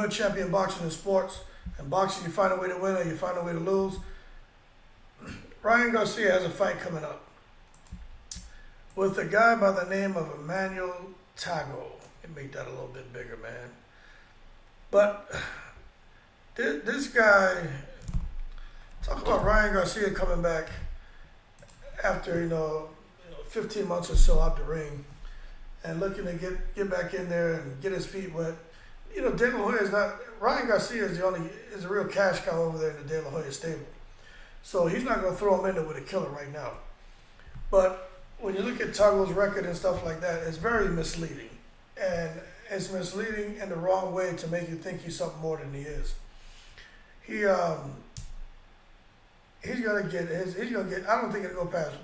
never champion boxing in sports. In boxing, you find a way to win or you find a way to lose. Ryan Garcia has a fight coming up with a guy by the name of Emmauel Tagoe. Let me make that a little bit bigger, man. But this guy, talk about Ryan Garcia coming back after 15 months or so out the ring and looking to get back in there and get his feet wet. De La Hoya is not. Ryan Garcia is a real cash cow over there in the De La Hoya stable. So he's not going to throw him in there with a killer right now. But when you look at Tagoe's record and stuff like that, it's very misleading. And it's misleading in the wrong way to make you think he's something more than he is. He's gonna get. I don't think it'll go past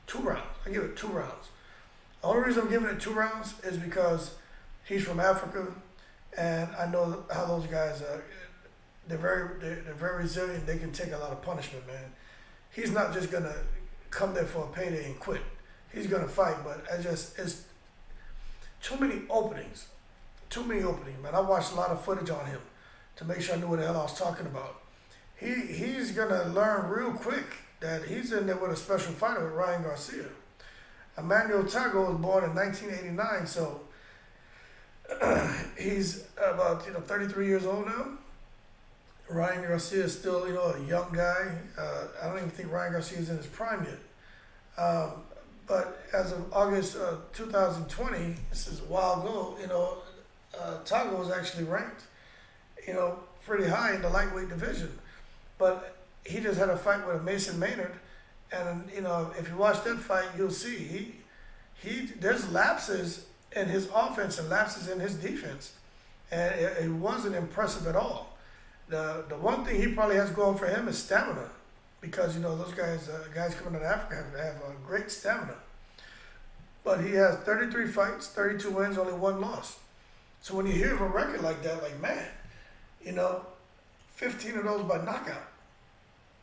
2 rounds. I give it 2 rounds. The only reason I'm giving it 2 rounds is because he's from Africa, and I know how those guys are. They're very resilient. They can take a lot of punishment, man. He's not just gonna come there for a payday and quit. He's gonna fight, but it's too many openings. Too many openings, man. I watched a lot of footage on him to make sure I knew what the hell I was talking about. He's gonna learn real quick that he's in there with a special fighter with Ryan Garcia. Emmauel Tagoe was born in 1989, so he's about 33 years old now. Ryan Garcia is still a young guy. I don't even think Ryan Garcia is in his prime yet. But as of August 2020, this is a while ago, Tagoe was actually ranked, pretty high in the lightweight division. But he just had a fight with a Mason Maynard, and if you watch that fight, you'll see there's lapses in his offense and lapses in his defense, and it wasn't impressive at all. The one thing he probably has going for him is stamina, because those guys coming out of Africa have a great stamina. But he has 33 fights, 32 wins, only 1 loss. So when you hear of a record like that, like, man, 15 of those by knockout.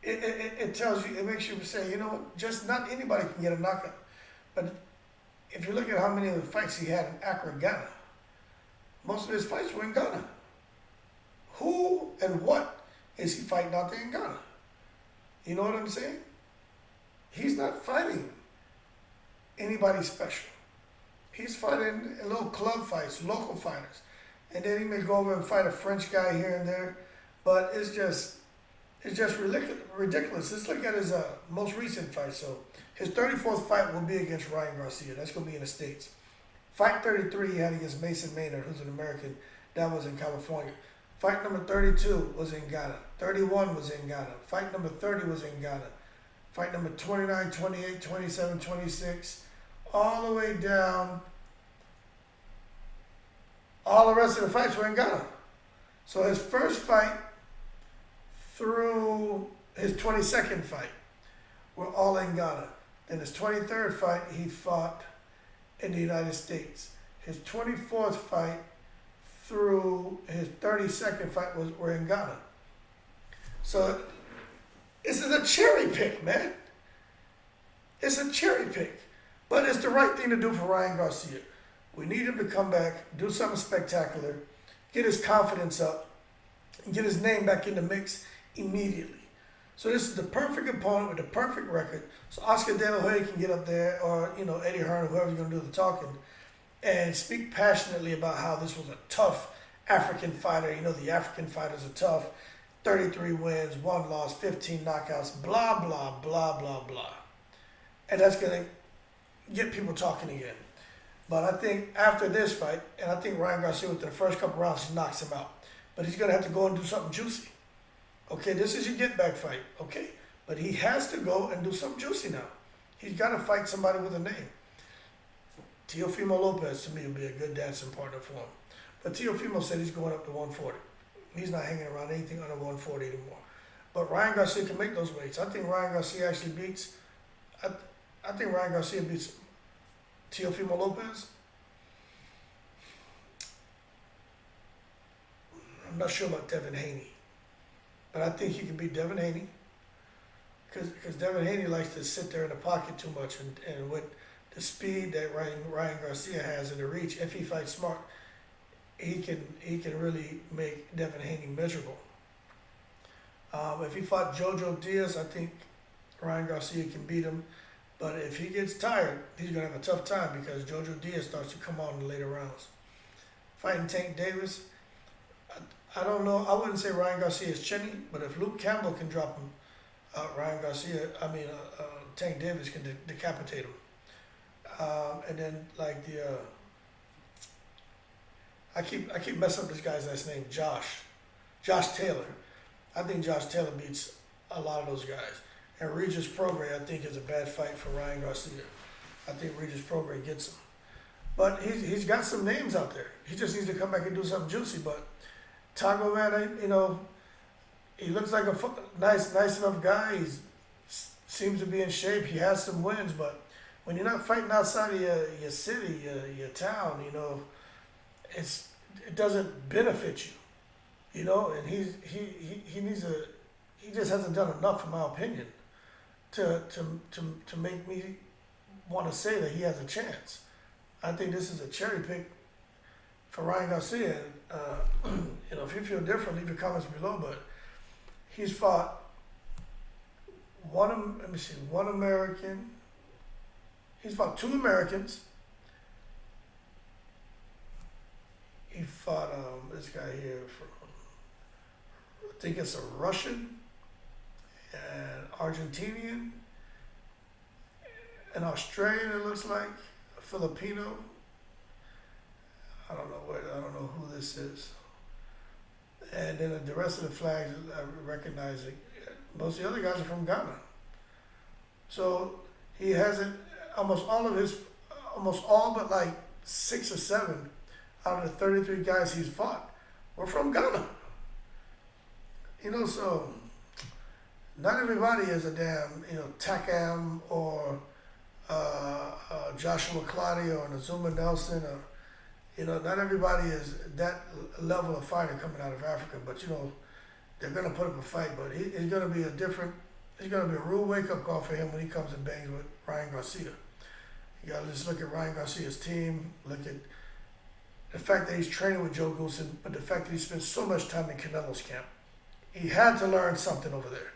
It tells you, it makes you say, just not anybody can get a knockout. But if you look at how many of the fights he had in Accra, Ghana, most of his fights were in Ghana. Who and what is he fighting out there in Ghana? You know what I'm saying? He's not fighting anybody special. He's fighting little club fights, local fighters. And then he may go over and fight a French guy here and there. But it's just ridiculous. Let's look at his most recent fight. So his 34th fight will be against Ryan Garcia. That's going to be in the States. Fight 33 he had against Mason Maynard, who's an American. That was in California. Fight number 32 was in Ghana. 31 was in Ghana. Fight number 30 was in Ghana. Fight number 29, 28, 27, 26, all the way down. All the rest of the fights were in Ghana. So his first fight through his 22nd fight were all in Ghana. Then his 23rd fight, he fought in the United States. His 24th fight through his 32nd fight were in Ghana. So this is a cherry pick, man. It's a cherry pick. But it's the right thing to do for Ryan Garcia. We need him to come back, do something spectacular, get his confidence up, and get his name back in the mix immediately. So this is the perfect opponent with the perfect record. So Oscar De La Hoya can get up there, or Eddie Hearn, or whoever's going to do the talking, and speak passionately about how this was a tough African fighter. The African fighters are tough. 33 wins, 1 loss, 15 knockouts, blah, blah, blah, blah, blah. And that's going to get people talking again. But I think after this fight, and I think Ryan Garcia, within the first couple rounds, he knocks him out. But he's going to have to go and do something juicy. Okay, this is your get-back fight, okay? But he has to go and do something juicy now. He's got to fight somebody with a name. Teofimo Lopez, to me, would be a good dancing partner for him. But Teofimo said he's going up to 140. He's not hanging around anything under 140 anymore. But Ryan Garcia can make those weights. I think Ryan Garcia actually beats... I think Ryan Garcia beats Teofimo Lopez. I'm not sure about Devin Haney. But I think he can beat Devin Haney. Because Devin Haney likes to sit there in the pocket too much. And with the speed that Ryan Garcia has and the reach, if he fights smart, he can really make Devin Haney miserable. If he fought Jojo Diaz, I think Ryan Garcia can beat him. But if he gets tired, he's gonna have a tough time because Jojo Diaz starts to come on in the later rounds. Fighting Tank Davis, I don't know. I wouldn't say Ryan Garcia is chinny, but if Luke Campbell can drop him, Tank Davis can decapitate him. And then like I keep messing up this guy's last name, Josh Taylor. I think Josh Taylor beats a lot of those guys. And Regis Prograis, I think, is a bad fight for Ryan Garcia. I think Regis Prograis gets him. But he's got some names out there. He just needs to come back and do something juicy. But Tagoe, man, he looks like a nice enough guy. He seems to be in shape. He has some wins, but when you're not fighting outside of your city, your town, it doesn't benefit you, And he just hasn't done enough, in my opinion, to make me want to say that he has a chance. I think this is a cherry pick for Ryan Garcia. If you feel different, leave your comments below. But he's fought one American. He's fought 2 Americans. He fought this guy here from, I think it's a Russian, and Argentinian, an Australian, it looks like, a Filipino. I don't know who this is. And then the rest of the flags I recognize it. Most of the other guys are from Ghana. So he hasn't, almost all but like 6 or 7 out of the 33 guys he's fought were from Ghana. So not everybody is a damn, Takam or Joshua Clottey or Nazuma Nelson or, not everybody is that level of fighter coming out of Africa, but they're gonna put up a fight, but it's gonna be a real wake-up call for him when he comes and bangs with Ryan Garcia. You gotta just look at Ryan Garcia's team, look at the fact that he's training with Joe Goosen, but the fact that he spent so much time in Canelo's camp. He had to learn something over there.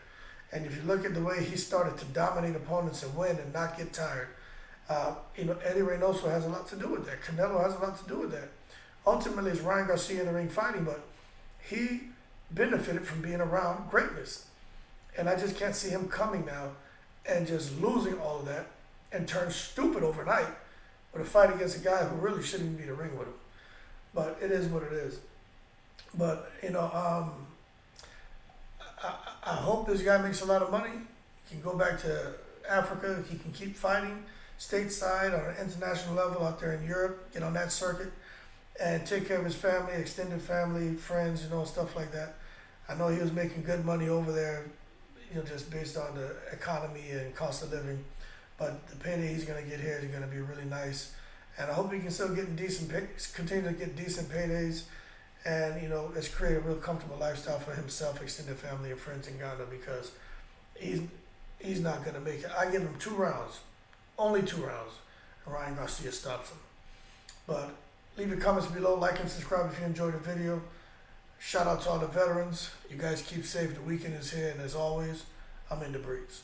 And if you look at the way he started to dominate opponents and win and not get tired, Eddie Reynoso has a lot to do with that. Canelo has a lot to do with that. Ultimately, it's Ryan Garcia in the ring fighting, but he benefited from being around greatness. And I just can't see him coming now and just losing all of that and turn stupid overnight with a fight against a guy who really shouldn't even be in the ring with him. But it is what it is. But, I hope this guy makes a lot of money. He can go back to Africa. He can keep fighting stateside on an international level out there in Europe, get on that circuit, and take care of his family, extended family, friends, stuff like that. I know he was making good money over there, just based on the economy and cost of living. But the payday he's going to get here is going to be really nice. And I hope he can still get continue to get decent paydays. And, let's create a real comfortable lifestyle for himself, extended family, and friends in Ghana, because he's not going to make it. I give him 2 rounds, only 2 rounds, and Ryan Garcia stops him. But leave your comments below, like and subscribe if you enjoyed the video. Shout out to all the veterans. You guys keep safe. The weekend is here, and as always, I'm in the breeze.